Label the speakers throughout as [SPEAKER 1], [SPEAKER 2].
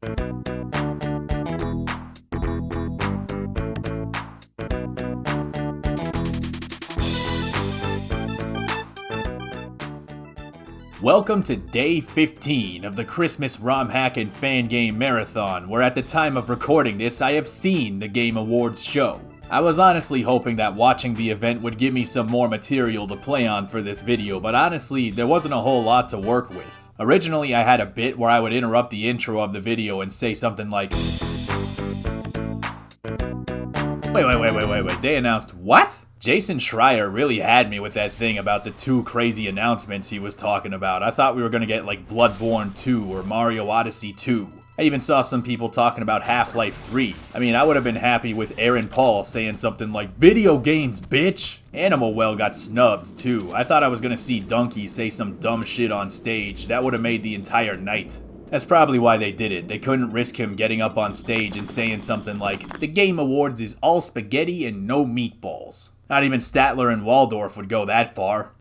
[SPEAKER 1] Welcome to day 15 of the Christmas ROM Hack and Fan Game Marathon, where at the time of recording this, I have seen the Game Awards show. I was honestly hoping that watching the event would give me some more material to play on for this video, but honestly, there wasn't a whole lot to work with. Originally, I had a bit where I would interrupt the intro of the video and say something like, Wait, they announced what? Jason Schreier really had me with that thing about the two crazy announcements he was talking about. I thought we were gonna get like Bloodborne 2 or Mario Odyssey 2. I even saw some people talking about Half-Life 3. I mean, I would have been happy with Aaron Paul saying something like, video games, bitch! Animal Well got snubbed, too. I thought I was gonna see Donkey say some dumb shit on stage. That would have made the entire night. That's probably why they did it. They couldn't risk him getting up on stage and saying something like, the Game Awards is all spaghetti and no meatballs. Not even Statler and Waldorf would go that far.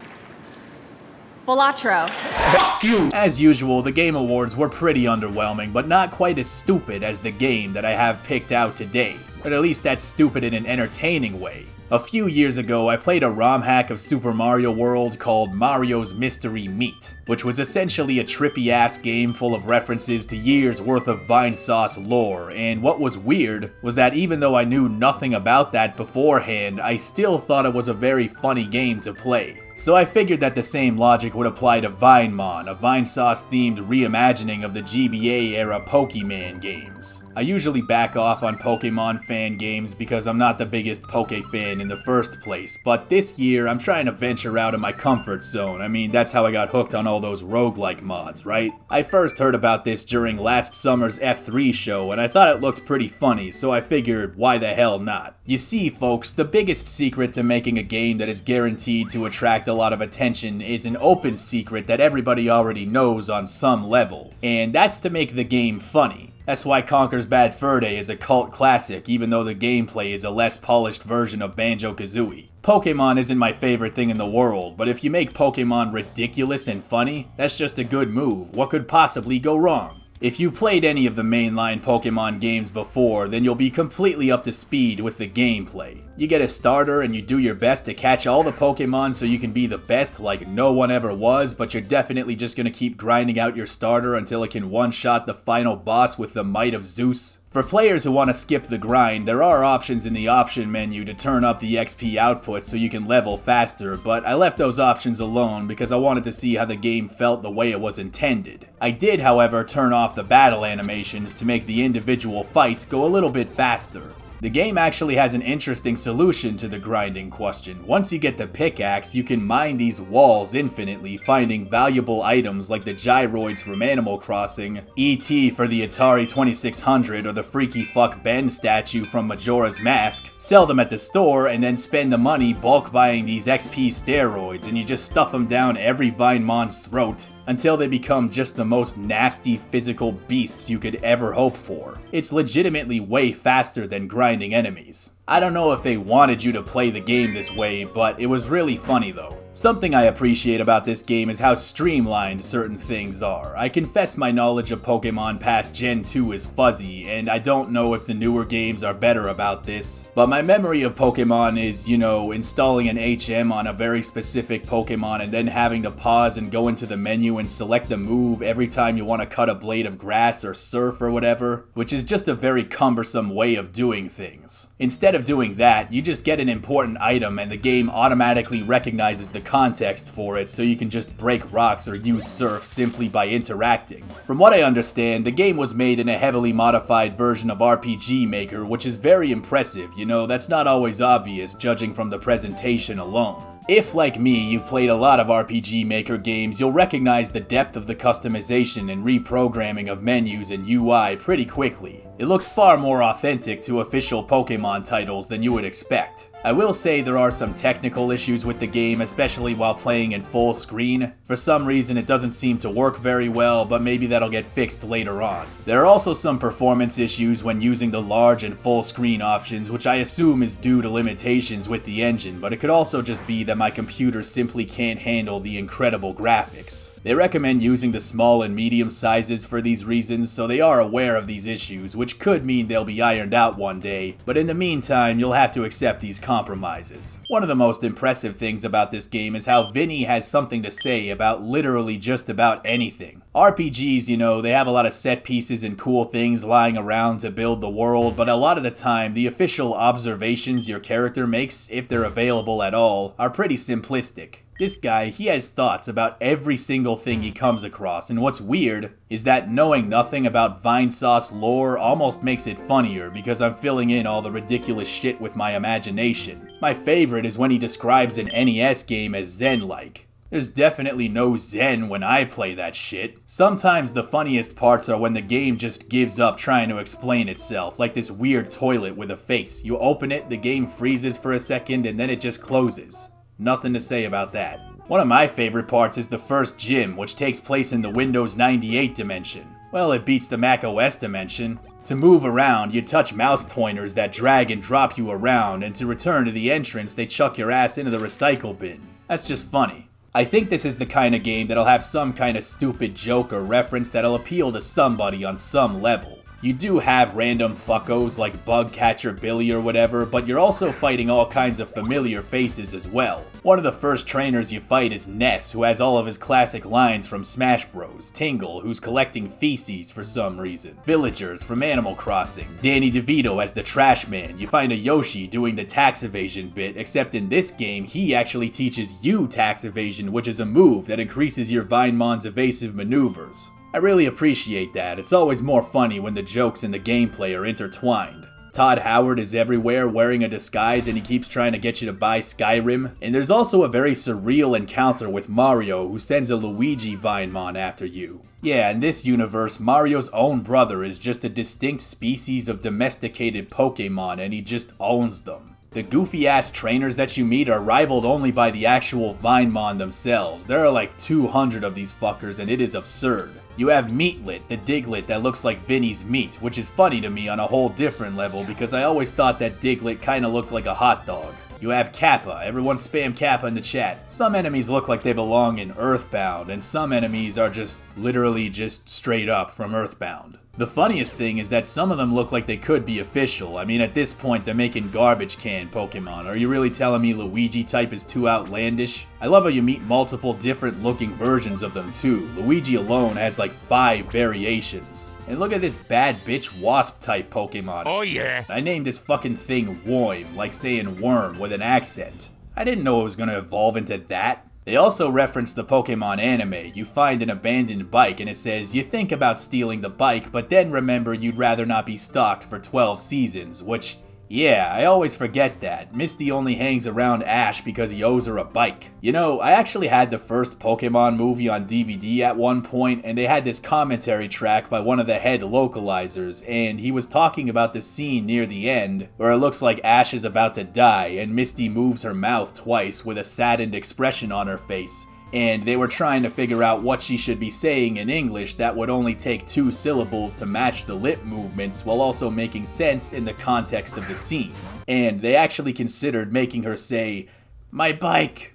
[SPEAKER 2] Balatro.
[SPEAKER 1] Fuck you! As usual, the Game Awards were pretty underwhelming, but not quite as stupid as the game that I have picked out today. But at least that's stupid in an entertaining way. A few years ago, I played a ROM hack of Super Mario World called Mario's Mystery Meat, which was essentially a trippy-ass game full of references to years worth of Vinesauce lore, and what was weird was that even though I knew nothing about that beforehand, I still thought it was a very funny game to play. So I figured that the same logic would apply to Vinemon, a Vinesauce-themed reimagining of the GBA-era Pokemon games. I usually back off on Pokemon fan games because I'm not the biggest Poke fan in the first place, but this year I'm trying to venture out of my comfort zone. I mean, that's how I got hooked on all those roguelike mods, right? I first heard about this during last summer's F3 show, and I thought it looked pretty funny, so I figured, why the hell not? You see, folks, the biggest secret to making a game that is guaranteed to attract a lot of attention is an open secret that everybody already knows on some level, and that's to make the game funny. That's why Conker's Bad Fur Day is a cult classic, even though the gameplay is a less polished version of Banjo-Kazooie. Pokemon isn't my favorite thing in the world, but if you make Pokemon ridiculous and funny, that's just a good move. What could possibly go wrong? If you played any of the mainline Pokemon games before, then you'll be completely up to speed with the gameplay. You get a starter and you do your best to catch all the Pokemon so you can be the best like no one ever was, but you're definitely just gonna keep grinding out your starter until it can one-shot the final boss with the might of Zeus. For players who want to skip the grind, there are options in the option menu to turn up the XP output so you can level faster, but I left those options alone because I wanted to see how the game felt the way it was intended. I did, however, turn off the battle animations to make the individual fights go a little bit faster. The game actually has an interesting solution to the grinding question. Once you get the pickaxe, you can mine these walls infinitely, finding valuable items like the gyroids from Animal Crossing, E.T. for the Atari 2600, or the Freaky Fuck Ben statue from Majora's Mask, sell them at the store, and then spend the money bulk buying these XP steroids, and you just stuff them down every Vinemon's throat until they become just the most nasty physical beasts you could ever hope for. It's legitimately way faster than grinding enemies. I don't know if they wanted you to play the game this way, but it was really funny though. Something I appreciate about this game is how streamlined certain things are. I confess my knowledge of Pokemon past Gen 2 is fuzzy, and I don't know if the newer games are better about this, but my memory of Pokemon is, installing an HM on a very specific Pokemon and then having to pause and go into the menu and select the move every time you want to cut a blade of grass or surf or whatever, which is just a very cumbersome way of doing things. Instead of doing that, you just get an important item and the game automatically recognizes the context for it, so you can just break rocks or use surf simply by interacting. From what I understand, the game was made in a heavily modified version of RPG Maker, which is very impressive. That's not always obvious judging from the presentation alone. If, like me, you've played a lot of RPG Maker games, you'll recognize the depth of the customization and reprogramming of menus and UI pretty quickly. It looks far more authentic to official Pokemon titles than you would expect. I will say there are some technical issues with the game, especially while playing in full screen. For some reason it doesn't seem to work very well, but maybe that'll get fixed later on. There are also some performance issues when using the large and full screen options, which I assume is due to limitations with the engine, but it could also just be that my computer simply can't handle the incredible graphics. They recommend using the small and medium sizes for these reasons, so they are aware of these issues, which could mean they'll be ironed out one day, but in the meantime, you'll have to accept these compromises. One of the most impressive things about this game is how Vinny has something to say about literally just about anything. RPGs, you know, they have a lot of set pieces and cool things lying around to build the world, but a lot of the time, the official observations your character makes, if they're available at all, are pretty simplistic. This guy, he has thoughts about every single thing he comes across, and what's weird is that knowing nothing about Vinesauce lore almost makes it funnier because I'm filling in all the ridiculous shit with my imagination. My favorite is when he describes an NES game as Zen-like. There's definitely no zen when I play that shit. Sometimes the funniest parts are when the game just gives up trying to explain itself, like this weird toilet with a face. You open it, the game freezes for a second, and then it just closes. Nothing to say about that. One of my favorite parts is the first gym, which takes place in the Windows 98 dimension. Well, it beats the Mac OS dimension. To move around, you touch mouse pointers that drag and drop you around, and to return to the entrance, they chuck your ass into the recycle bin. That's just funny. I think this is the kind of game that'll have some kind of stupid joke or reference that'll appeal to somebody on some level. You do have random fuckos like Bugcatcher Billy or whatever, but you're also fighting all kinds of familiar faces as well. One of the first trainers you fight is Ness, who has all of his classic lines from Smash Bros. Tingle, who's collecting feces for some reason. Villagers from Animal Crossing. Danny DeVito as the Trash Man. You find a Yoshi doing the tax evasion bit, except in this game, he actually teaches you tax evasion, which is a move that increases your Vinemon's evasive maneuvers. I really appreciate that. It's always more funny when the jokes and the gameplay are intertwined. Todd Howard is everywhere wearing a disguise and he keeps trying to get you to buy Skyrim. And there's also a very surreal encounter with Mario who sends a Luigi Vinemon after you. Yeah, in this universe, Mario's own brother is just a distinct species of domesticated Pokemon and he just owns them. The goofy-ass trainers that you meet are rivaled only by the actual Vinemon themselves. There are like 200 of these fuckers and it is absurd. You have Meatlet, the Diglett that looks like Vinny's meat, which is funny to me on a whole different level because I always thought that Diglett kinda looked like a hot dog. You have Kappa, everyone spam Kappa in the chat. Some enemies look like they belong in Earthbound, and some enemies are just literally just straight up from Earthbound. The funniest thing is that some of them look like they could be official. I mean, at this point, they're making garbage can Pokemon. Are you really telling me Luigi type is too outlandish? I love how you meet multiple different looking versions of them too. Luigi alone has like 5 variations. And look at this bad bitch wasp type Pokemon.
[SPEAKER 2] Oh yeah.
[SPEAKER 1] I named this fucking thing Worm, like saying worm with an accent. I didn't know it was gonna evolve into that. They also reference the Pokemon anime. You find an abandoned bike and it says, you think about stealing the bike, but then remember you'd rather not be stalked for 12 seasons, which, yeah, I always forget that. Misty only hangs around Ash because he owes her a bike. You know, I actually had the first Pokemon movie on DVD at one point, and they had this commentary track by one of the head localizers, and he was talking about the scene near the end, where it looks like Ash is about to die, and Misty moves her mouth twice with a saddened expression on her face. And they were trying to figure out what she should be saying in English that would only take 2 syllables to match the lip movements while also making sense in the context of the scene. And they actually considered making her say, "My bike."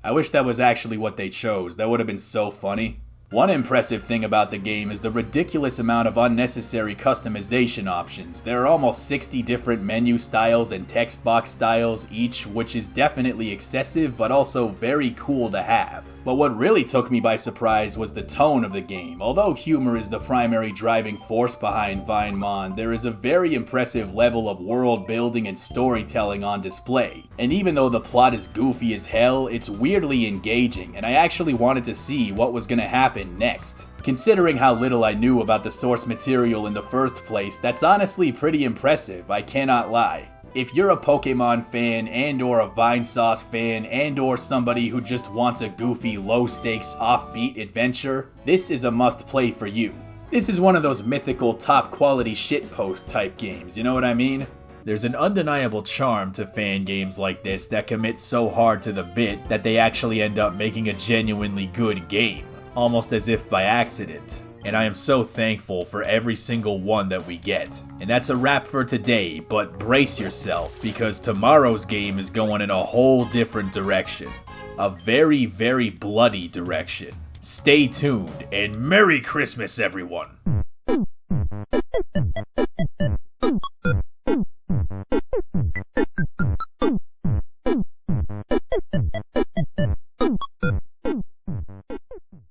[SPEAKER 1] I wish that was actually what they chose. That would have been so funny. One impressive thing about the game is the ridiculous amount of unnecessary customization options. There are almost 60 different menu styles and text box styles each, which is definitely excessive but also very cool to have. But what really took me by surprise was the tone of the game. Although humor is the primary driving force behind Vinemon, there is a very impressive level of world building and storytelling on display. And even though the plot is goofy as hell, it's weirdly engaging, and I actually wanted to see what was gonna happen next. Considering how little I knew about the source material in the first place, that's honestly pretty impressive, I cannot lie. If you're a Pokemon fan and or a Vinesauce fan and or somebody who just wants a goofy, low-stakes, offbeat adventure, this is a must-play for you. This is one of those mythical, top-quality shitpost type games, you know what I mean? There's an undeniable charm to fan games like this that commit so hard to the bit that they actually end up making a genuinely good game, almost as if by accident. And I am so thankful for every single one that we get. And that's a wrap for today, but brace yourself because tomorrow's game is going in a whole different direction. A very, very bloody direction. Stay tuned, and Merry Christmas, everyone!